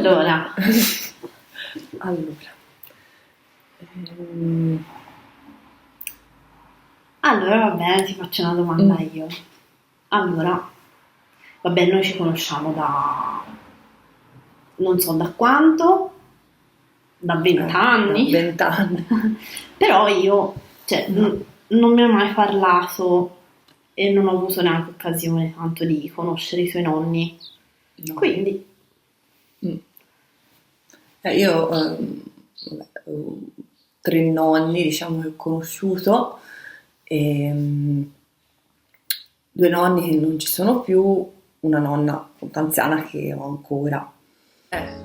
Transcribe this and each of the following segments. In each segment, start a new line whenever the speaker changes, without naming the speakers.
Allora,
Allora, ehm,
allora, va bene, ti faccio una domanda io. Allora, vabbè, noi ci conosciamo da non so da quanto, da
da
20 anni,
20 anni.
però io, cioè,
No,
non mi ho mai parlato e non ho avuto neanche occasione tanto di conoscere i suoi nonni.
no.
Quindi,
Mm. Io vabbè, ho 3 nonni, diciamo, che ho conosciuto, e 2 nonni che non ci sono più, una nonna molto anziana che ho ancora.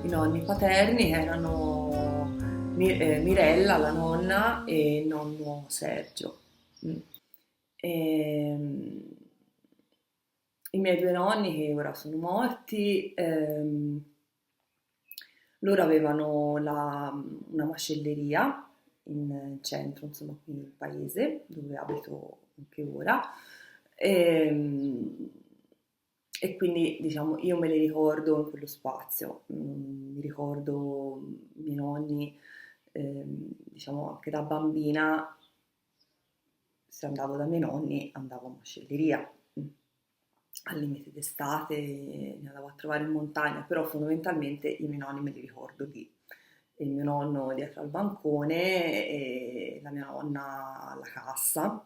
I nonni paterni erano Mirella, la nonna, e il nonno Sergio. Mm. Ehm, I miei 2 nonni che ora sono morti, loro avevano una macelleria in centro, insomma, qui nel paese dove abito anche ora. Ehm, E, quindi, diciamo, io me li ricordo in quello spazio. Mi ricordo i miei nonni, diciamo, anche da bambina, se andavo dai miei nonni, andavo a macelleria. Al limite d'estate mi andavo a trovare in montagna, però fondamentalmente i miei nonni me li ricordo lì. Il mio nonno dietro al bancone e la mia nonna alla cassa.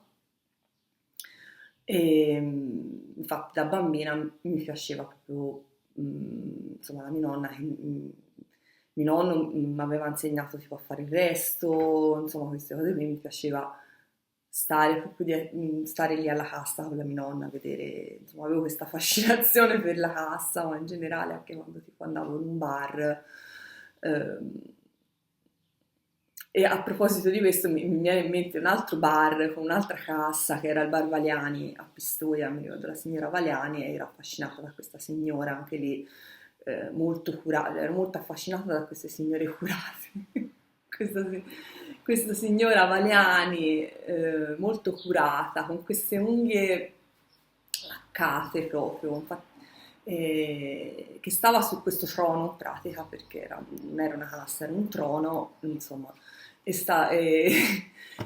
Infatti da bambina mi piaceva proprio, insomma, la mia nonna, mio nonno mi aveva insegnato tipo a fare il resto, insomma, queste cose qui mi piaceva stare proprio stare lì alla cassa con la mia nonna, vedere, insomma, avevo questa fascinazione per la cassa, ma in generale anche quando tipo andavo in un bar. ehm, e a proposito di questo mi viene in mente un altro bar con un'altra cassa che era il bar Valiani a Pistoia, mi ricordo la signora Valiani, e ero affascinata da questa signora anche lì, molto curata, ero molto affascinata da queste signore curate. Questa, si- Questa signora Valiani, molto curata, con queste unghie laccate proprio, che stava su questo trono in pratica, perché non era una cassa, era un trono, insomma, e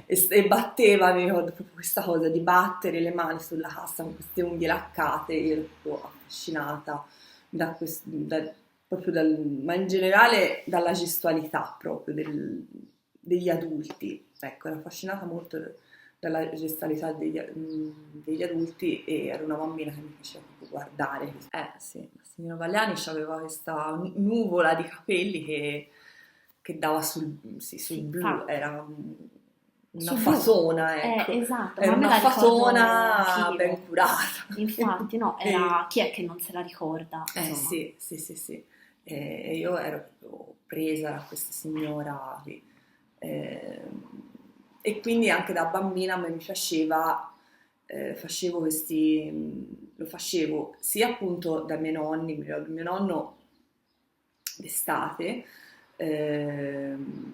e batteva, mi ricordo proprio questa cosa di battere le mani sulla cassa con queste unghie laccate, io ero proprio affascinata proprio ma in generale dalla gestualità proprio degli adulti. Ecco, ero affascinata molto dalla gestualità degli adulti, e era una bambina che mi piaceva proprio guardare. Sì, la signora Valiani aveva questa nuvola di capelli che dava sì, sul
sì,
blu,
infatti,
era una
sul blu.
fatona, ecco,
Esatto, ma
era
me
una
la ricordo
fatona
anch'io.
ben curata.
Infatti, no,
E,
era chi è che non se la ricorda, insomma.
sì, sì, sì, sì. E io ero proprio presa da questa signora qui. E quindi anche da bambina a me mi piaceva, facevo lo facevo sia appunto dai miei nonni, mi ricordo mio nonno d'estate, ehm,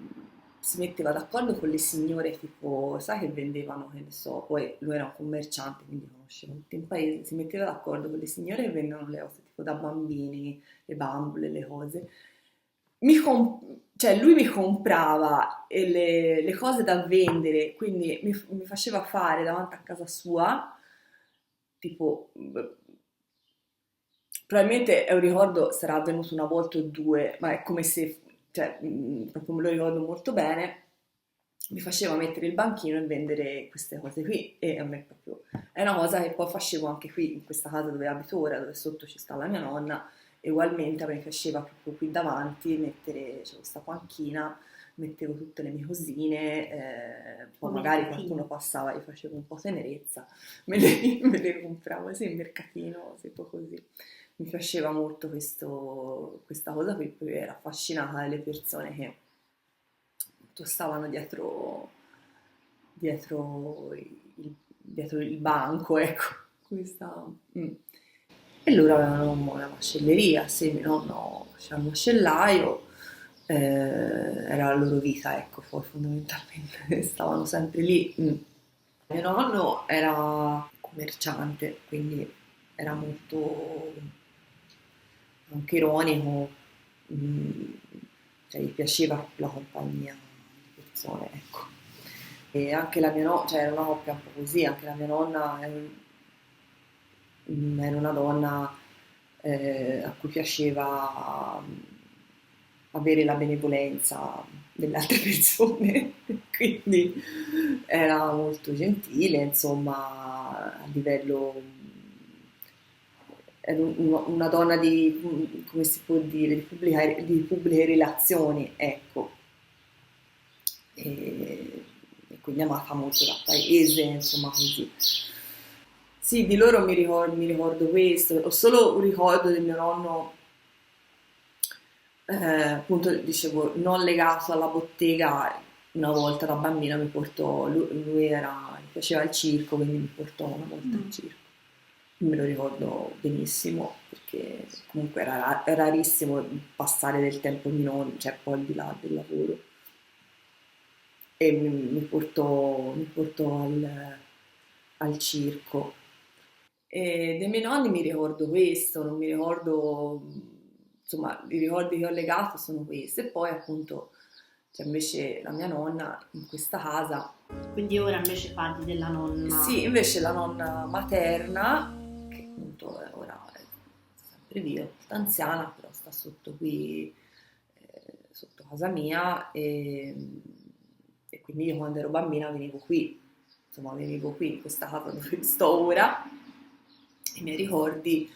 si metteva d'accordo con le signore, tipo, sai, che vendevano, che ne so, poi lui era un commerciante, quindi conosceva tutti in paese, si metteva d'accordo con le signore che vendevano le cose tipo da bambini, le bambole, le cose. Cioè lui mi comprava le cose da vendere, quindi mi faceva fare davanti a casa sua, tipo, probabilmente è un ricordo, sarà avvenuto una volta o due, ma è come se, cioè, proprio me lo ricordo molto bene, mi faceva mettere il banchino e vendere queste cose qui, e a me proprio è una cosa che poi facevo anche qui in questa casa dove abito ora, dove sotto ci sta la mia nonna, e ugualmente a me piaceva proprio qui davanti mettere, c'è questa panchina, mettevo tutte le mie cosine, poi
Un
magari qualcuno
mercatino.
passava, gli facevo un po' tenerezza, me le compravo, sì, in mercatino, tipo così. Mi piaceva molto questa cosa qui, poi ero affascinata dalle persone che appunto stavano dietro il banco, ecco. Questa, mm. E loro avevano una macelleria, sì, mio nonno faceva il macellaio, era la loro vita, ecco, poi fondamentalmente stavano sempre lì. Mio nonno era commerciante, quindi era molto anche ironico, mm, cioè, gli piaceva la compagnia di persone, ecco. E anche la mia nonna, cioè era una coppia un po' così, anche la mia nonna era una donna a cui piaceva avere la benevolenza delle altre persone, quindi era molto gentile, insomma, a livello era una donna di, come si può dire, di pubbliche relazioni, ecco, e quindi amata molto dal paese, insomma, così. Sì, di loro mi ricordo questo, ho solo un ricordo del mio nonno, appunto dicevo, non legato alla bottega. Una volta da bambina mi portò, gli piaceva il circo, quindi mi portò una volta al
Mm.
circo. Me lo ricordo benissimo perché comunque era rarissimo passare del tempo di non, cioè poi al di là del lavoro. E mi portò al circo. E dei miei nonni mi ricordo questo, non mi ricordo, insomma, i ricordi che ho legato sono questi. E poi appunto c'è invece la mia nonna in questa casa.
Quindi ora invece parli della
Sì,
nonna.
invece la nonna materna, che appunto ora è sempre viva, è molto anziana, però sta sotto qui, sotto casa mia, e quindi io quando ero bambina venivo qui, insomma venivo qui in questa casa dove sto ora. I miei ricordi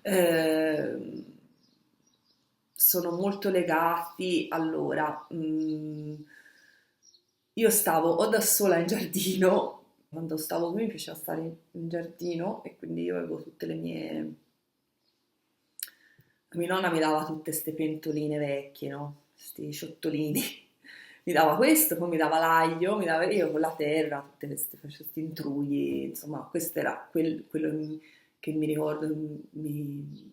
eh, sono molto legati, allora, io stavo o da sola in giardino, quando stavo qui mi piaceva stare in giardino e quindi io avevo tutte le mie... Mia nonna mi dava tutte queste pentoline vecchie, no? Questi ciottolini. Mi dava questo, poi mi dava l'aglio, mi dava io con la terra, tutte questi intrugli, insomma, questo era quello che mi ricordo mi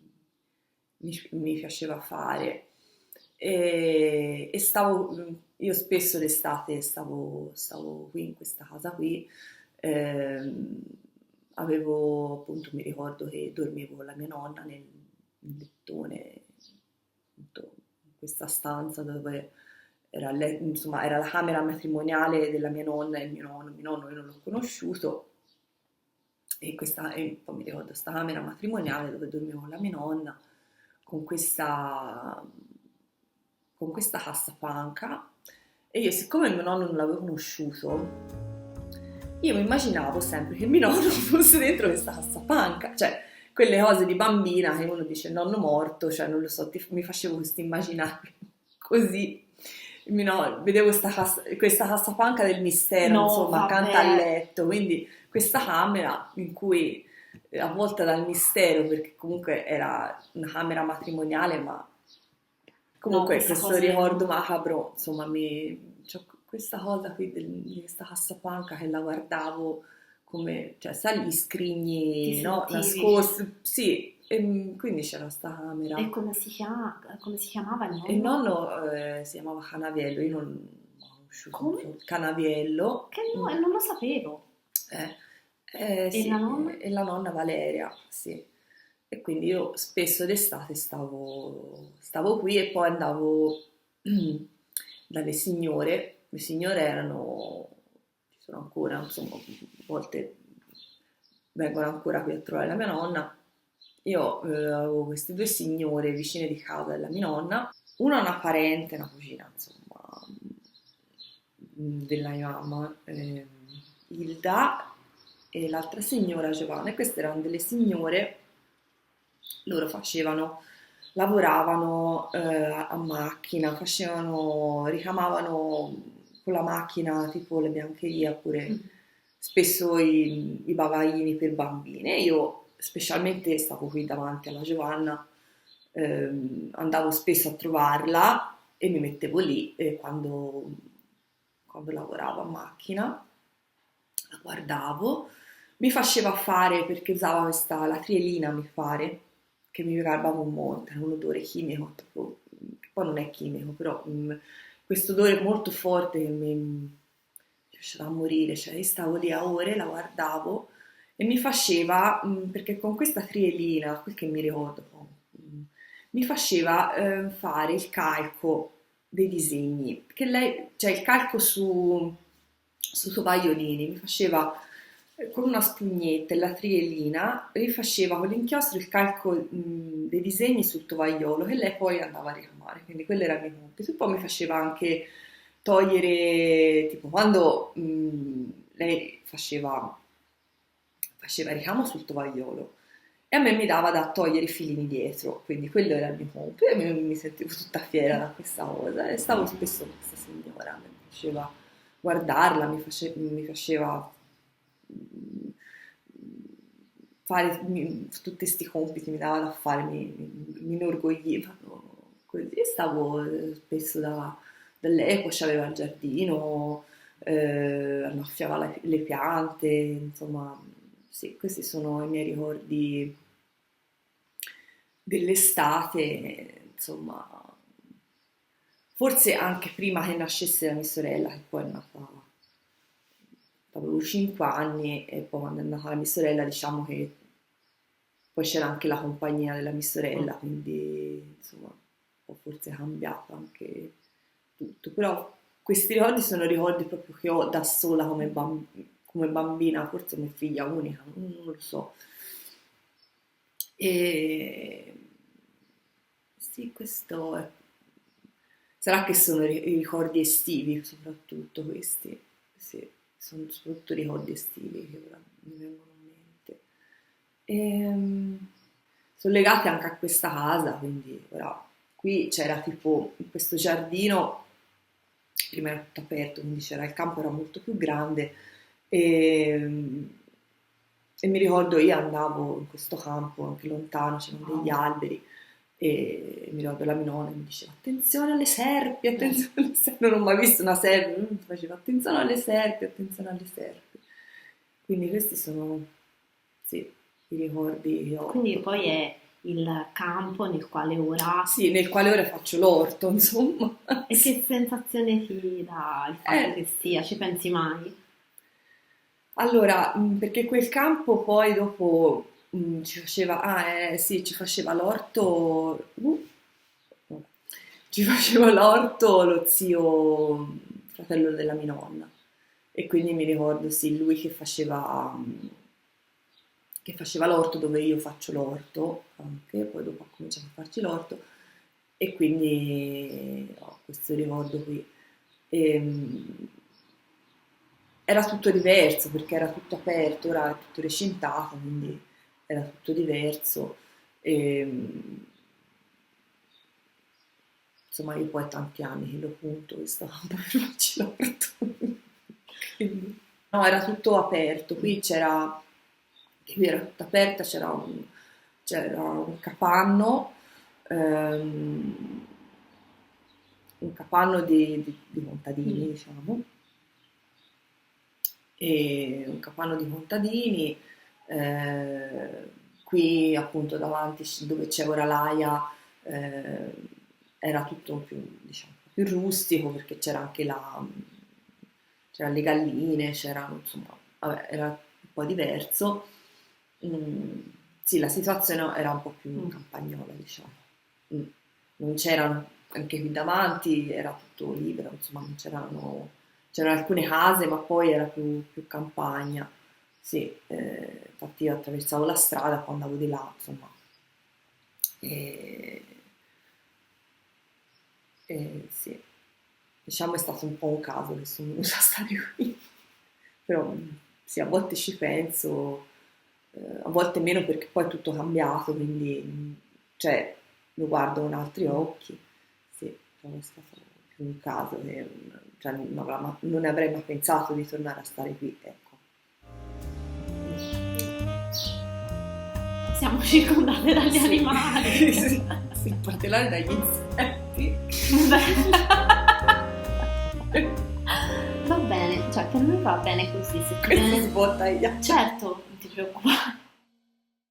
piaceva fare. E io spesso d'estate stavo qui in questa casa qui, ehm, avevo appunto, mi ricordo che dormivo con la mia nonna nel lettone, appunto, in questa stanza dove insomma, era la camera matrimoniale della mia nonna e mio nonno io non l'ho conosciuto, e poi mi ricordo questa camera matrimoniale dove dormivo con la mia nonna con questa cassapanca, e io, siccome mio nonno non l'avevo conosciuto, io mi immaginavo sempre che mio nonno fosse dentro questa cassapanca, cioè quelle cose di bambina che uno dice nonno morto, cioè non lo so, mi facevo questo immaginario così. Vedevo questa cassapanca del mistero,
No,
insomma, accanto al
vabbè.
letto, quindi questa camera in cui avvolta dal mistero, perché comunque era una camera matrimoniale, ma
No,
comunque
questa
questo
cosa io
ricordo
non...
macabro, insomma, c'ho questa cosa qui di questa cassapanca che la guardavo come, cioè, sai, gli
Ti
scrigni, no?
sentivi.
Nascosti, sì, e quindi c'era sta
E
camera.
come si chiamava il
E il
nonno?
nonno si chiamava Canaviello, io non ho conosciuto
Come?
Canaviello,
Che no, e non lo sapevo.
eh,
E la
sì,
nonna?
e la nonna Valeria, sì. E quindi io spesso d'estate stavo qui e poi andavo dalle signore. Le signore ci sono ancora, insomma, a volte vengono ancora qui a trovare la mia nonna. Io avevo queste due signore vicine di casa della mia nonna, una è una parente, una cugina, insomma, della mia mamma, Hilda, e l'altra signora Giovanna. E queste erano delle signore, loro lavoravano a macchina, ricamavano con la macchina tipo le biancherie, oppure
Mm.
spesso i bavaglini per bambine. Io specialmente stavo qui davanti alla Giovanna, andavo spesso a trovarla e mi mettevo lì quando lavoravo a macchina, la guardavo, mi faceva fare, perché usava la trielina, mi pare, che mi garbava un monte, era un odore chimico, che poi non è chimico, però questo odore molto forte che mi piaceva morire, cioè io stavo lì a ore, la guardavo e mi faceva, perché con questa trielina, quel che mi ricordo, mi faceva fare il calco dei disegni, che lei, cioè il calco su tovagliolini, mi faceva con una spugnetta e la triellina, rifaceva con l'inchiostro il calco dei disegni sul tovagliolo che lei poi andava a ricamare, quindi quello era il mio compito. E poi mi faceva anche togliere, tipo quando lei faceva ricamo sul tovagliolo e a me mi dava da togliere i filini dietro, quindi quello era il mio compito e mi sentivo tutta fiera da questa cosa e stavo spesso con questa signora, mi faceva guardarla, mi faceva fare tutti questi compiti, mi dava da fare, mi inorgoglivano così e stavo spesso da lei, poi c'aveva il giardino, annaffiava le piante, insomma, sì, questi sono i miei ricordi dell'estate, insomma, forse anche prima che nascesse la mia sorella, che poi è nata, avevo 5 anni e poi quando è nata la mia sorella diciamo che poi c'era anche la compagnia della mia sorella, quindi insomma un po' forse è cambiato anche tutto, però questi ricordi sono ricordi proprio che ho da sola come bambina, forse come figlia unica, non lo so. E sì, questo è. Sarà che sono i ricordi estivi, soprattutto questi, sì, sono soprattutto ricordi estivi che ora mi vengono in mente. Sono legati anche a questa casa, quindi ora qui c'era tipo in questo giardino, prima era tutto aperto, quindi c'era il campo, era molto più grande e mi ricordo io andavo in questo campo anche lontano, c'erano degli alberi e mi ricordo la mia nonna mi diceva attenzione alle serpi, attenzione alle serpi. Non ho mai visto una serpe, mi faceva attenzione alle serpi, attenzione alle serpi. Quindi questi sono, sì, i ricordi che ho.
Quindi poi è il campo nel quale ora.
Sì, nel quale ora faccio l'orto, insomma.
E che sensazione ti dà il fatto che stia? Ci pensi mai?
Allora, perché quel campo poi dopo ci faceva, sì, ci faceva l'orto lo zio fratello della mia nonna e quindi mi ricordo sì, lui che faceva l'orto dove io faccio l'orto anche, poi dopo ha cominciato a farci l'orto e quindi ho questo ricordo qui. Era tutto diverso perché era tutto aperto, ora è tutto recintato, quindi era tutto diverso. Insomma, io poi tanti anni che lo punto e stavamo per farci l'orto. No, era tutto aperto, qui era tutta aperta, c'era un capanno, di contadini, diciamo, e un capanno di contadini, qui appunto davanti dove c'è ora l'AIA era tutto più, diciamo, più rustico perché c'erano le galline, insomma, vabbè, era un po' diverso. Sì, la situazione era un po' più campagnola, diciamo. Non c'erano, anche qui davanti era tutto libero, insomma, non c'erano alcune case, ma poi era più campagna. Sì, infatti io attraversavo la strada quando andavo di là, insomma. Sì, diciamo è stato un po' un caso che sono venuta a stare qui. Però sì, a volte ci penso, a volte meno perché poi è tutto cambiato, quindi cioè, lo guardo con altri occhi. Sì, però è stato più un caso che cioè, non avrei mai pensato di tornare a stare qui, ecco.
Siamo circondate dagli animali.
Sì, in particolare dagli insetti.
Va bene, cioè per me va bene così.
Questo sbotta.
Certo, non ti preoccupare.